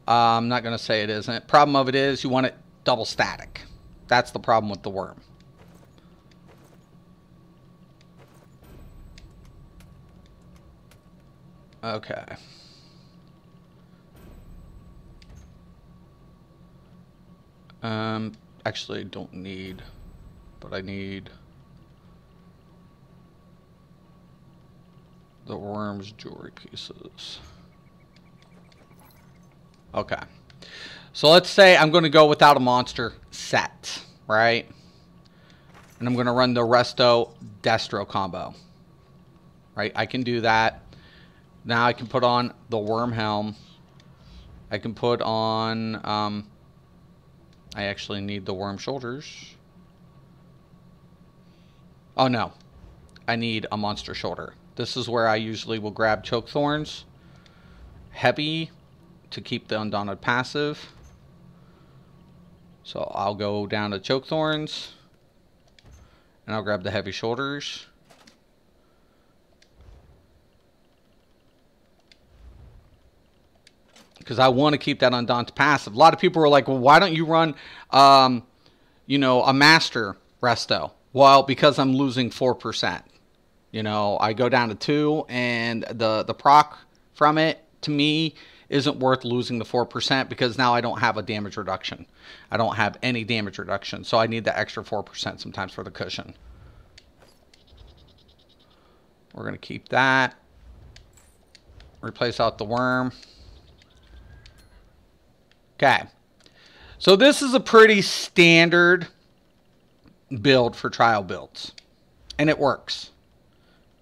I'm not going to say it isn't. Problem of it is you want it double static. That's the problem with the worm. Okay. Actually, I don't need, but I need the worm's jewelry pieces. Okay. So let's say I'm going to go without a monster set, right? And I'm going to run the Resto Destro combo. Right? I can do that. Now I can put on the worm helm. I can put on I actually need the worm shoulders. Oh no. I need a monster shoulder. This is where I usually will grab choke thorns. Heavy to keep the undaunted passive. So I'll go down to choke thorns. And I'll grab the heavy shoulders. Because I want to keep that undaunted passive. A lot of people are like, well, why don't you run, you know, a master resto? Well, because I'm losing 4%. You know, I go down to 2, and the proc from it, to me, isn't worth losing the 4% because now I don't have a damage reduction. I don't have any damage reduction. So I need the extra 4% sometimes for the cushion. We're going to keep that. Replace out the worm. Okay, so this is a pretty standard build for trial builds, and it works,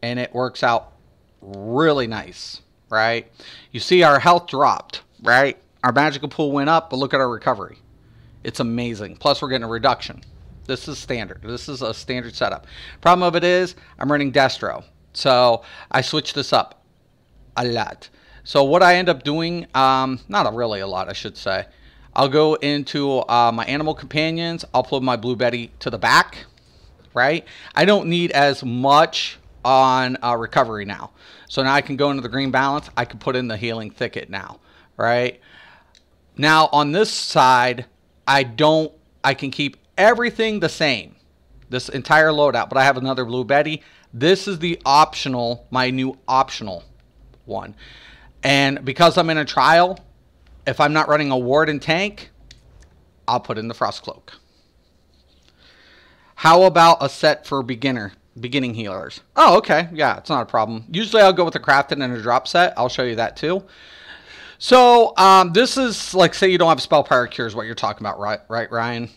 and it works out really nice, right? You see our health dropped, right? Our magical pool went up, but look at our recovery. It's amazing. Plus, we're getting a reduction. This is standard. This is a standard setup. Problem of it is I'm running Destro, so I switch this up a lot. So what I end up doing, not really a lot, I should say. I'll go into my animal companions. I'll put my Blue Betty to the back, right? I don't need as much on recovery now. So now I can go into the green balance. I can put in the healing thicket now, right? Now on this side, I can keep everything the same. This entire loadout, but I have another Blue Betty. This is the optional, my new optional one. And because I'm in a trial, if I'm not running a Warden tank, I'll put in the Frost Cloak. How about a set for beginning healers? Oh, okay. Yeah, it's not a problem. Usually I'll go with a crafted and a drop set. I'll show you that too. So this is like, say you don't have Spell Power Cure is what you're talking about, right, Ryan?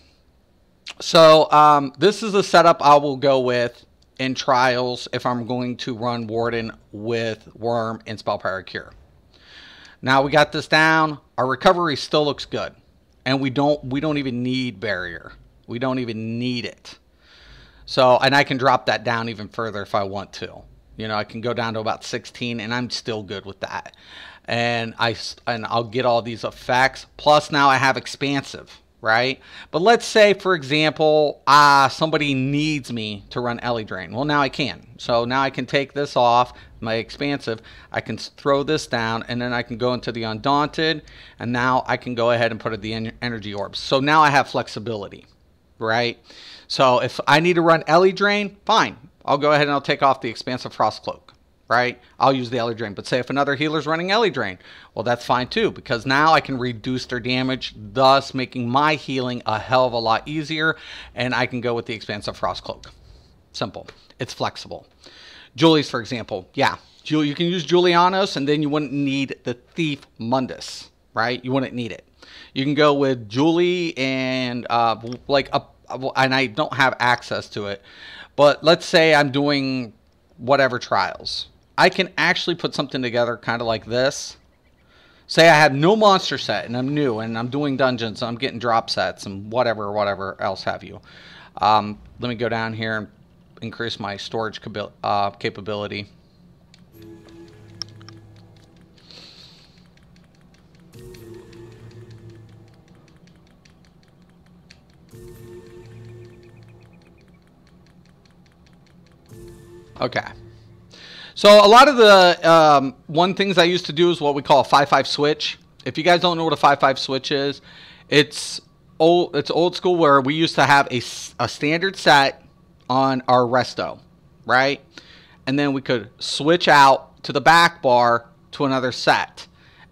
So this is a setup I will go with in trials if I'm going to run Warden with Worm and Spell Power Cure. Now we got this down. Our recovery still looks good, and we don't even need barrier. We don't even need it. So, and I can drop that down even further if I want to. You know, I can go down to about 16, and I'm still good with that. And I'll get all these effects. Plus, now I have expansive, right? But let's say, for example, somebody needs me to run Ellie Drain. Well, now I can. So now I can take this off, my expansive. I can throw this down, and then I can go into the Undaunted, and now I can go ahead and put in the energy orbs. So now I have flexibility, right? So if I need to run Ellie Drain, fine. I'll go ahead and I'll take off the expansive Frost Cloak, right? I'll use the Ellie Drain. But say if another healer's running Ellie Drain, well, that's fine too, because now I can reduce their damage, thus making my healing a hell of a lot easier, and I can go with the expansive Frost Cloak. Simple. It's flexible. Julie's, for example, yeah, you can use Julianos, and then you wouldn't need the Thief Mundus, right? You wouldn't need it. You can go with Julie and and I don't have access to it, but let's say I'm doing whatever trials. I can actually put something together kind of like this. say I have no monster set and I'm new and I'm doing dungeons and I'm getting drop sets and whatever else have you. Let me go down here and increase my storage capability. Okay. So a lot of the one things I used to do is what we call a 5-5 switch. If you guys don't know what a 5-5 switch is, it's old school where we used to have a standard set on our resto, right? And then we could switch out to the back bar to another set.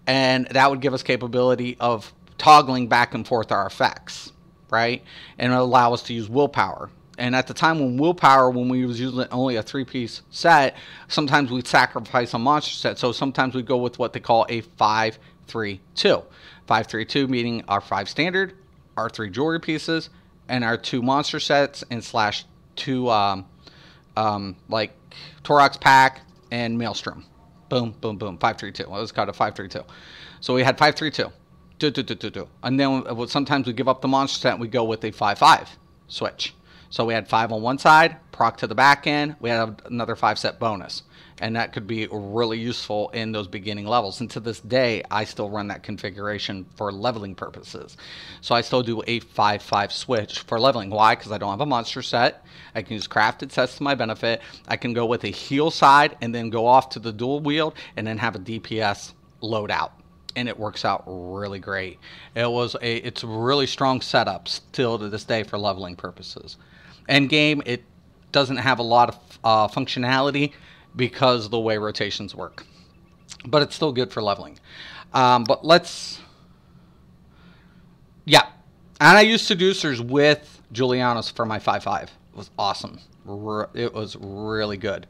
And that would give us capability of toggling back and forth our effects, right? And it would allow us to use willpower. And at the time when willpower, when we was using only a 3-piece set, sometimes we'd sacrifice a monster set. So sometimes we go with what they call a 5-3-2. 5-3-2 meaning our 5 standard, our 3 jewelry pieces, and our 2 monster sets and slash 2 like Torox pack and Maelstrom. Boom, boom, boom. 5-3-2. Well, it was called a 5-3-2. So we had 5-3-2. And then sometimes we give up the monster set and we go with a 5-5 switch. So we had 5 on one side, proc to the back end. We had another 5 set bonus. And that could be really useful in those beginning levels. And to this day, I still run that configuration for leveling purposes. So I still do a 5-5 switch for leveling. Why? Because I don't have a monster set. I can use crafted sets to my benefit. I can go with a heal side and then go off to the dual wield and then have a DPS load out. And it works out really great. It's a really strong setup still to this day for leveling purposes. End game, it doesn't have a lot of functionality because of the way rotations work, but it's still good for leveling. But let's, yeah. And I used seducers with Julianos for my 5-5. It was awesome. It was really good.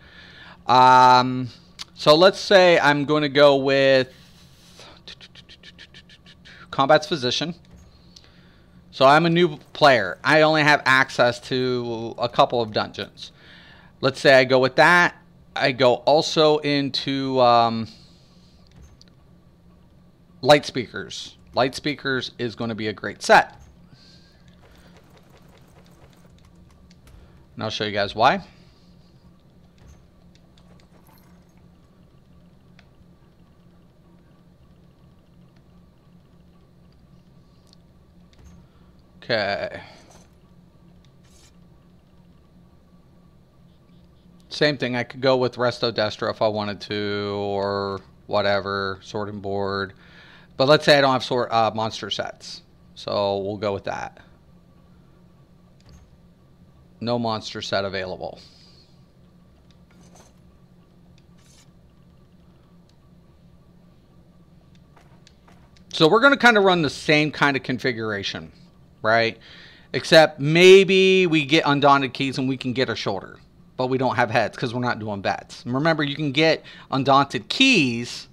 So let's say I'm going to go with Combat's Physician. So I'm a new player. I only have access to a couple of dungeons. Let's say I go with that. I go also into Light Speakers. Light Speakers is going to be a great set. And I'll show you guys why. Okay. Same thing. I could go with Resto Destro if I wanted to, or whatever, Sword and Board. But let's say I don't have monster sets. So we'll go with that. No monster set available. So we're going to kind of run the same kind of configuration, right? Except maybe we get Undaunted Keys and we can get a shoulder. But we don't have heads because we're not doing bets. And remember, you can get Undaunted Keys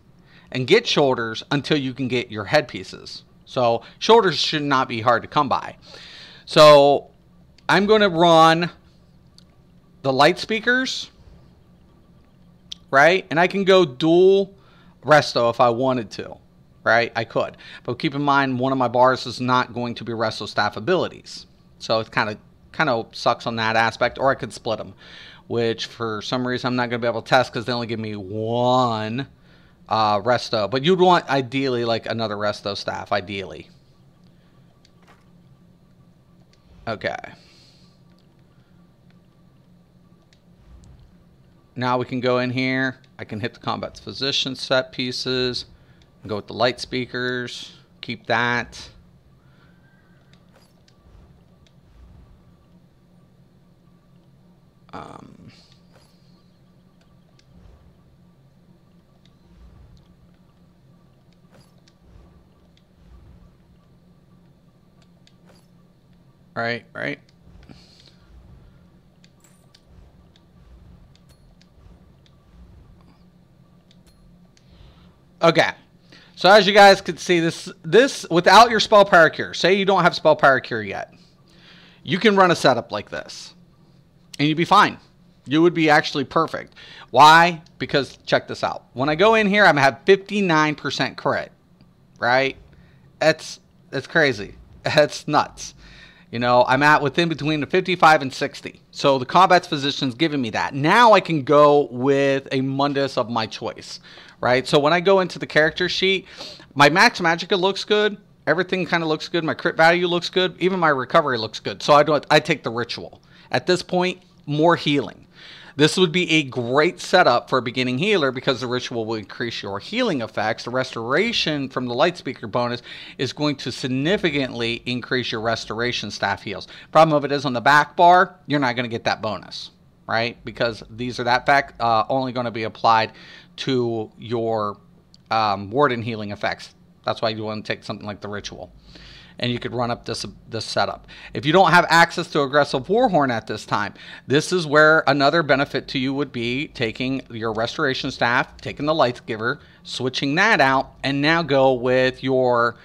and get shoulders until you can get your headpieces. So shoulders should not be hard to come by. So I'm going to run the Light Speakers, right? And I can go dual Resto if I wanted to, right? I could. But keep in mind, one of my bars is not going to be Resto Staff abilities. So it's kind of sucks on that aspect. Or I could split them, which for some reason I'm not going to be able to test because they only give me one Resto. But you'd want ideally like another Resto Staff, ideally. Okay. Now we can go in here. I can hit the Combat's Physician set pieces. Go with the Light Speakers. Keep that. Right. Okay. So as you guys can see, this without your Spell Power Cure, say you don't have Spell Power Cure yet, you can run a setup like this. And you'd be fine. You would be actually perfect. Why? Because check this out. When I go in here, I'm going to have 59% crit. right? It's crazy. It's nuts. You know, I'm at within between the 55 and 60. So the combat's physician's giving me that. Now I can go with a Mundus of my choice, right? So when I go into the character sheet, my max magicka looks good. Everything kind of looks good. My crit value looks good. Even my recovery looks good. So I take the ritual. At this point, more healing. This would be a great setup for a beginning healer because the ritual will increase your healing effects. The restoration from the light speaker bonus is going to significantly increase your restoration staff heals. Problem of it is on the back bar, you're not going to get that bonus, right? Because these are only going to be applied to your Warden healing effects. That's why you want to take something like the ritual. And you could run up this setup. If you don't have access to aggressive Warhorn at this time, this is where another benefit to you would be taking your restoration staff, taking the light giver, switching that out, and now go with your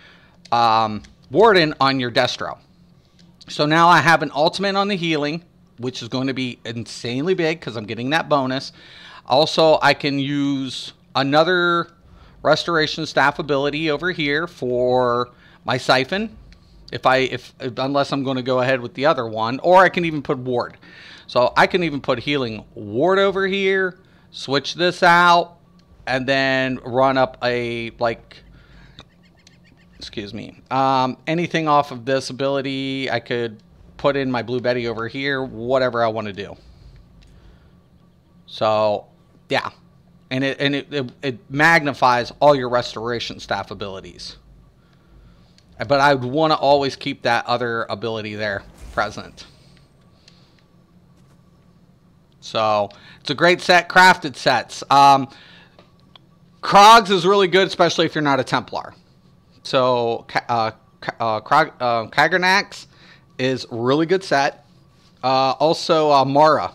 Warden on your Destro. So now I have an ultimate on the healing, which is going to be insanely big because I'm getting that bonus. Also, I can use another restoration staff ability over here for my siphon. Unless I'm going to go ahead with the other one, or I can even put ward. So I can even put healing ward over here, switch this out, and then run up a, like, excuse me, anything off of this ability. I could put in my Blue Betty over here, whatever I want to do. So yeah, and it magnifies all your restoration staff abilities. But I would want to always keep that other ability there present. So it's a great set. Crafted sets. Krogs is really good, especially if you're not a Templar. So Kagernax is a really good set. Also Mara.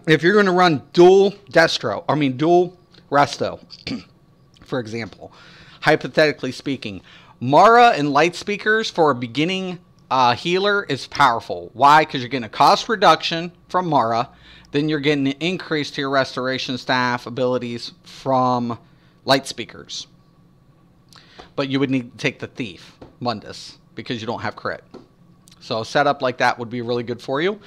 If you're going to run dual Resto, for example, hypothetically speaking, Mara and light speakers for a beginning healer is powerful. Why? Because you're getting a cost reduction from Mara, then you're getting an increase to your restoration staff abilities from light speakers. But you would need to take the Thief, Mundus, because you don't have crit. So a setup like that would be really good for you.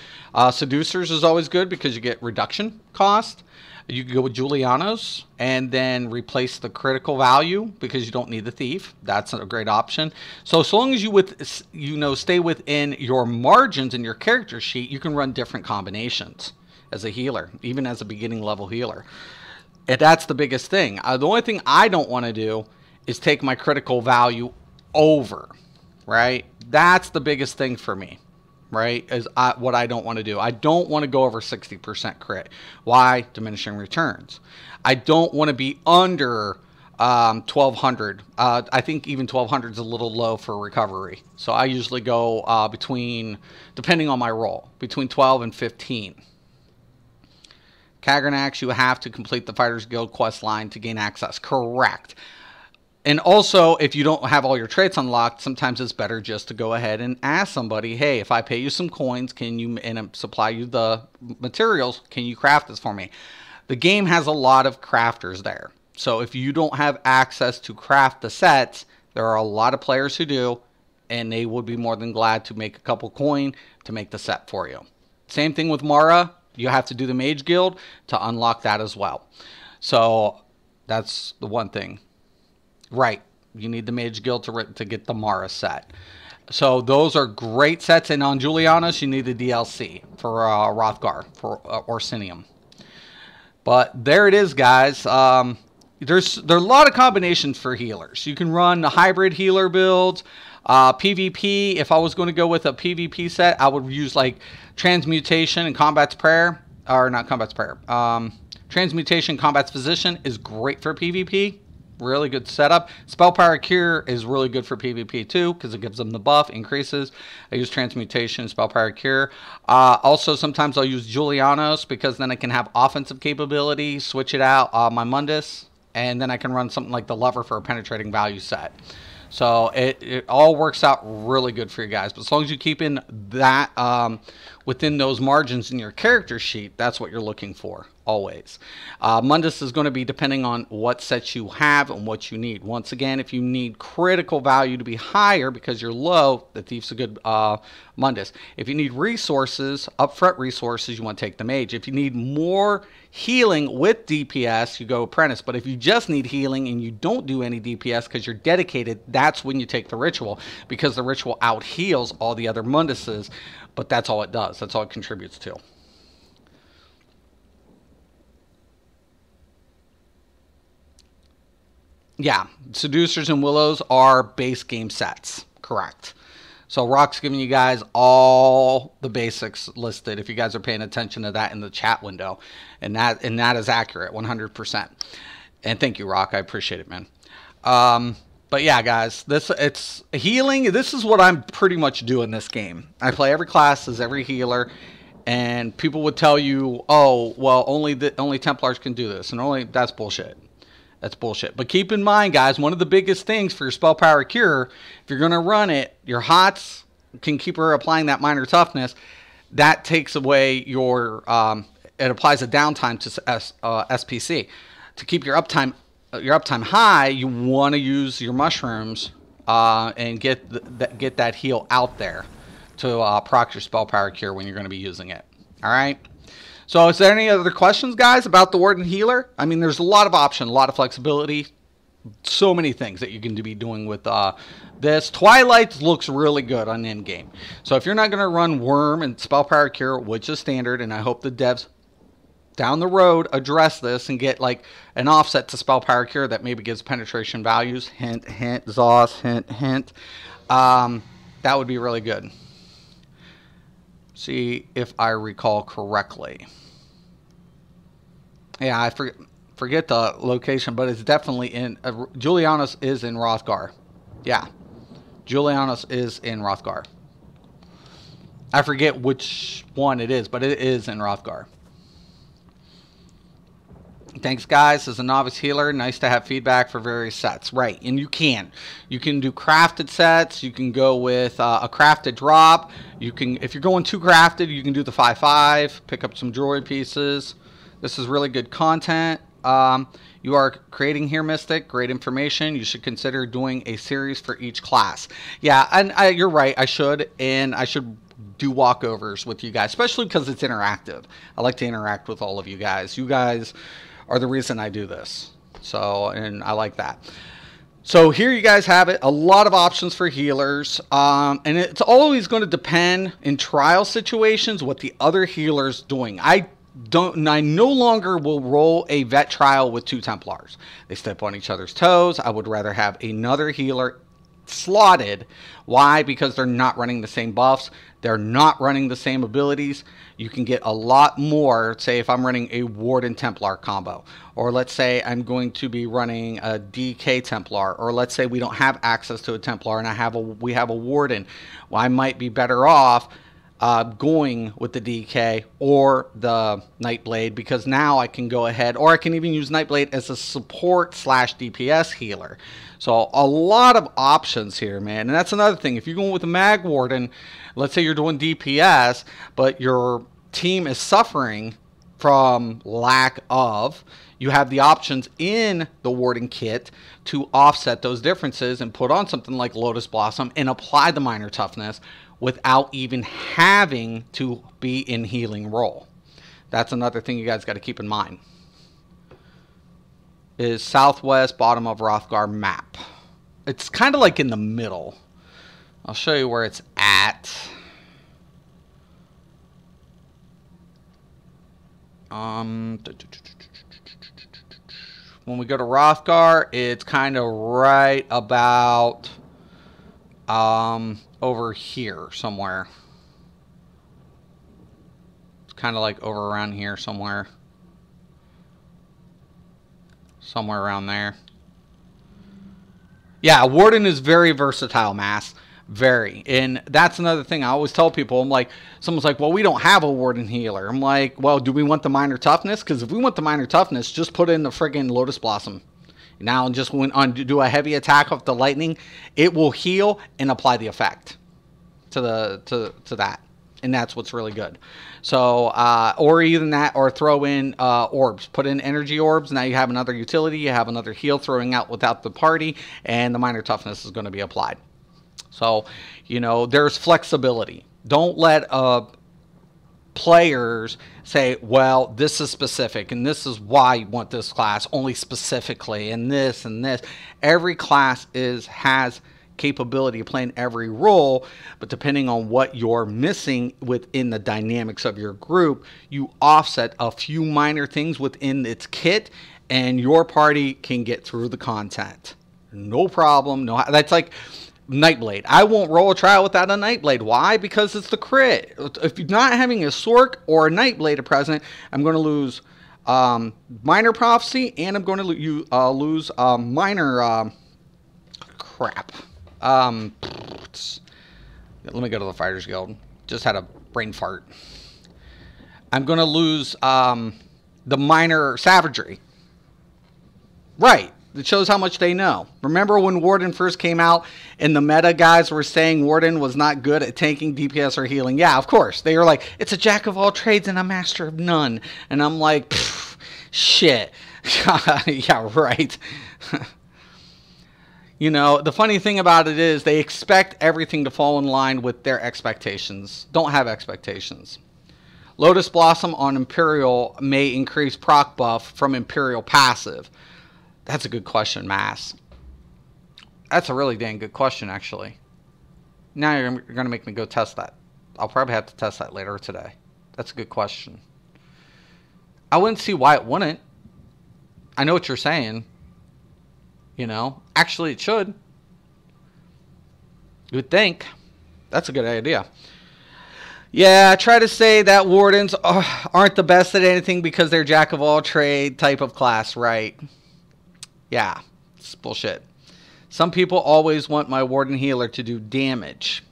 Seducers is always good because you get reduction cost. You can go with Julianos and then replace the critical value because you don't need the Thief. That's a great option. So long as you stay within your margins in your character sheet, you can run different combinations as a healer, even as a beginning level healer. And that's the biggest thing. The only thing I don't want to do is take my critical value over, right? That's the biggest thing for me. Right, is what I don't want to do. I don't want to go over 60% crit. Why? Diminishing returns. I don't want to be under 1200. I think even 1200 is a little low for recovery. So I usually go between, depending on my role, between 12 and 15. Kagernax, you have to complete the Fighters Guild quest line to gain access. Correct. And also, if you don't have all your traits unlocked, sometimes it's better just to go ahead and ask somebody, hey, if I pay you some coins, and supply you the materials, can you craft this for me? The game has a lot of crafters there. So if you don't have access to craft the sets, there are a lot of players who do, and they would be more than glad to make a couple coin to make the set for you. Same thing with Mara. You have to do the Mage Guild to unlock that as well. So that's the one thing. Right, you need the Mage Guild to get the Mara set. So those are great sets, and on Julianos, you need the DLC for Rothgar, for Orsinium. But there it is, guys. There are a lot of combinations for healers. You can run the hybrid healer builds. PvP, if I was going to go with a PvP set, I would use like Transmutation and Combat's Prayer. Or not Combat's Prayer. Transmutation, Combat's Physician is great for PvP. Really good setup. Spell Power Cure is really good for PvP too because it gives them the buff, increases. I use Transmutation, Spell Power Cure. Also, sometimes I'll use Julianos because then I can have offensive capability, switch it out, my Mundus, and then I can run something like the Lover for a penetrating value set. So it all works out really good for you guys. But as long as you keep in that within those margins in your character sheet, that's what you're looking for. always. Mundus is going to be depending on what sets you have and what you need. Once again, if you need critical value to be higher because you're low, the Thief's a good Mundus. If you need resources, upfront resources, you want to take the Mage. If you need more healing with DPS, you go Apprentice. But if you just need healing and you don't do any DPS because you're dedicated, that's when you take the Ritual, because the Ritual out heals all the other Munduses, but that's all it does. That's all it contributes to. Yeah, Seducers and Willows are base game sets. Correct. So Rock's giving you guys all the basics listed if you guys are paying attention to that in the chat window. And that is accurate, 100%. And thank you, Rock. I appreciate it, man. But yeah, guys, it's healing. This is what I'm pretty much doing this game. I play every class as every healer. And people would tell you, oh, well, only Templars can do this. And that's bullshit. That's bullshit. But keep in mind, guys, one of the biggest things for your Spell Power Cure, if you're going to run it, your HOTS can keep her applying that minor toughness. That takes away your, it applies a downtime to SPC. To keep your uptime high, you want to use your mushrooms and get that heal out there to proc your Spell Power Cure when you're going to be using it. All right? So is there any other questions, guys, about the Warden Healer? I mean, there's a lot of options, a lot of flexibility, so many things that you can be doing with this. Twilight looks really good on endgame. So if you're not going to run Worm and Spell Power Cure, which is standard, and I hope the devs down the road address this and get like an offset to Spell Power Cure that maybe gives penetration values, hint, hint, Zos, hint, hint, that would be really good. See if I recall correctly. Yeah, I forget the location, but it's definitely in... Julianus is in Hrothgar. Yeah. Julianus is in Hrothgar. I forget which one it is, but it is in Hrothgar. Thanks, guys. As a novice healer, nice to have feedback for various sets. Right, and you can. You can do crafted sets. You can go with a crafted drop. You can, if you're going too crafted, you can do the 5/5. Pick up some jewelry pieces. This is really good content. You are creating here, Mystic. Great information. You should consider doing a series for each class. Yeah, and you're right. I should, and I should do walkovers with you guys, especially because it's interactive. I like to interact with all of you guys. You guys are the reason I do this. So, and I like that. So here you guys have it. A lot of options for healers. And it's always going to depend in trial situations what the other healer's doing. I no longer will roll a vet trial with 2 Templars. They step on each other's toes. I would rather have another healer slotted. Why? Because they're not running the same buffs. They're not running the same abilities. You can get a lot more, say if I'm running a Warden Templar combo, or let's say I'm going to be running a DK Templar, or let's say we don't have access to a Templar and we have a Warden. Well, I might be better off going with the DK or the Nightblade, because now I can go ahead, or I can even use Nightblade as a support / DPS healer. So a lot of options here, man. And that's another thing. If you're going with a Mag Warden, let's say you're doing DPS, but your team is suffering from lack of, you have the options in the Warden kit to offset those differences and put on something like Lotus Blossom and apply the minor toughness without even having to be in healing role. That's another thing you guys got to keep in mind. Is southwest bottom of Hrothgar map. It's kind of like in the middle. I'll show you where it's at. When we go to Hrothgar, it's kind of right about over here somewhere. It's kind of like over around here somewhere. Somewhere around there. Yeah, Warden is very versatile, Mass. Very. And that's another thing I always tell people. I'm like, someone's like, well, we don't have a Warden healer. I'm like, well, do we want the minor toughness? Because if we want the minor toughness, just put in the friggin' Lotus Blossom. Now, and just went on to do a heavy attack off the lightning, it will heal and apply the effect to that. And that's what's really good. So, or even that, or throw in orbs. Put in energy orbs. Now you have another utility. You have another heal throwing out without the party. And the minor toughness is going to be applied. So, you know, there's flexibility. Don't let players say, well, this is specific and this is why you want this class only specifically and this and this. Every class has capability of playing every role, but depending on what you're missing within the dynamics of your group, you offset a few minor things within its kit and your party can get through the content. No problem. No, that's like Nightblade. I won't roll a trial without a Nightblade. Why? Because it's the crit. If you're not having a Sork or a Nightblade present, I'm going to lose Minor Prophecy, and I'm going to lose Minor crap. Let me go to the Fighters Guild. Just had a brain fart. I'm going to lose the Minor Savagery. Right. It shows how much they know. Remember when Warden first came out and the meta guys were saying Warden was not good at tanking, DPS, or healing? Yeah, of course. They were like, it's a jack of all trades and a master of none. And I'm like, shit. Yeah, right. You know, the funny thing about it is they expect everything to fall in line with their expectations. Don't have expectations. Lotus Blossom on Imperial may increase proc buff from Imperial passive. That's a good question, Mass. That's a really dang good question, actually. Now you're going to make me go test that. I'll probably have to test that later today. That's a good question. I wouldn't see why it wouldn't. I know what you're saying. You know, actually it should. You would think. That's a good idea. Yeah, I try to say that Wardens aren't the best at anything because they're jack of all trade type of class, right? Yeah, it's bullshit. Some people always want my Warden healer to do damage.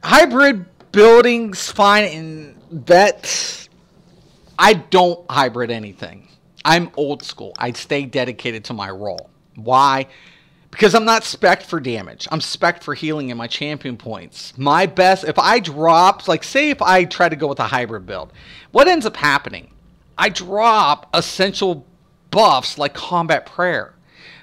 Hybrid building's fine in vet. I don't hybrid anything. I'm old school. I stay dedicated to my role. Why? Because I'm not spec'd for damage. I'm spec'd for healing in my champion points. My best, if I drop, like say if I try to go with a hybrid build, what ends up happening? I drop essential buffs like Combat Prayer.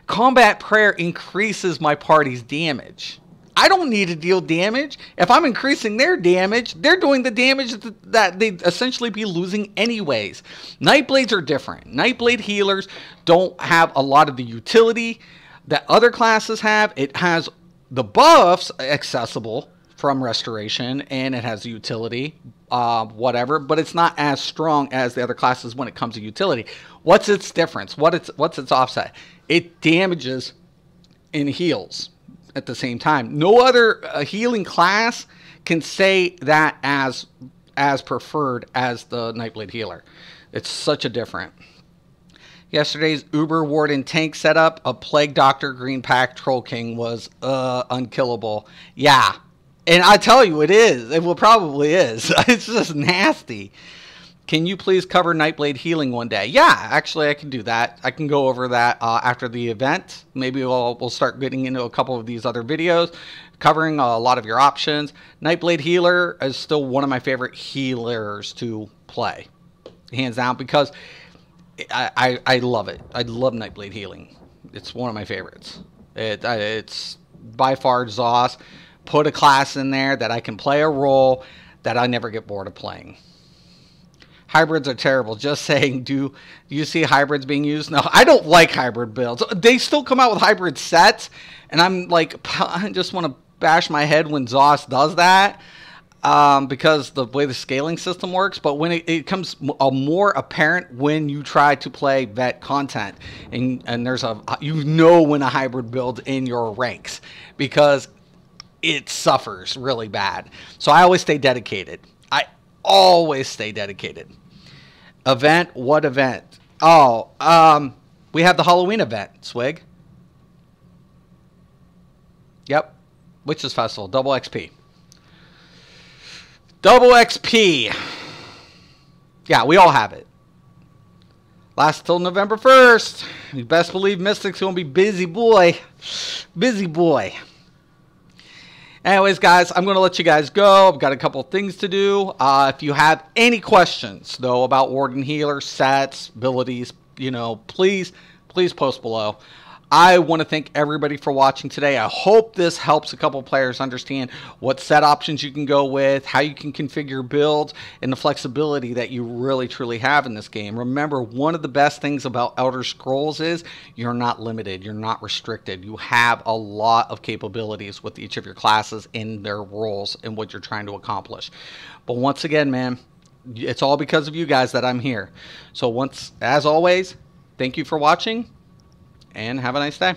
Combat Prayer increases my party's damage. I don't need to deal damage. If I'm increasing their damage, they're doing the damage that they'd essentially be losing anyways. Nightblades are different. Nightblade healers don't have a lot of the utility that other classes have. It has the buffs accessible from Restoration, and it has the utility, whatever, but it's not as strong as the other classes when it comes to utility. What's its difference? What's its offset? It damages and heals at the same time. No other healing class can say that as preferred as the Nightblade healer. It's such a different. Yesterday's Uber Warden tank setup, a Plague Doctor Green Pack Troll King was unkillable. Yeah. And I tell you, it is. It will probably is. It's just nasty. Can you please cover Nightblade healing one day? Yeah, actually, I can do that. I can go over that after the event. Maybe we'll start getting into a couple of these other videos, covering a lot of your options. Nightblade healer is still one of my favorite healers to play, hands down, because I love it. I love Nightblade healing. It's one of my favorites. It's by far Zoss. Put a class in there that I can play a role that I never get bored of playing. Hybrids are terrible. Just saying, do you see hybrids being used? No, I don't like hybrid builds. They still come out with hybrid sets, and I'm like, I just want to bash my head when Zoss does that because the way the scaling system works. But when it becomes more apparent when you try to play vet content, and there's when a hybrid build's in your ranks because it suffers really bad. So I always stay dedicated. I always stay dedicated. Event? What event? Oh, we have the Halloween event, Swig. Yep. Witches Festival. Double XP. Double XP. Yeah, we all have it. Lasts till November 1st. You best believe Mystic's going to be busy boy. Busy boy. Anyways, guys, I'm going to let you guys go. I've got a couple things to do. If you have any questions, though, about Warden Healer, stats, abilities, please post below. I want to thank everybody for watching today. I hope this helps a couple players understand what set options you can go with, how you can configure builds, and the flexibility that you really truly have in this game. Remember, one of the best things about Elder Scrolls is you're not limited, you're not restricted. You have a lot of capabilities with each of your classes in their roles and what you're trying to accomplish. But once again, man, it's all because of you guys that I'm here. So as always, thank you for watching. And have a nice day.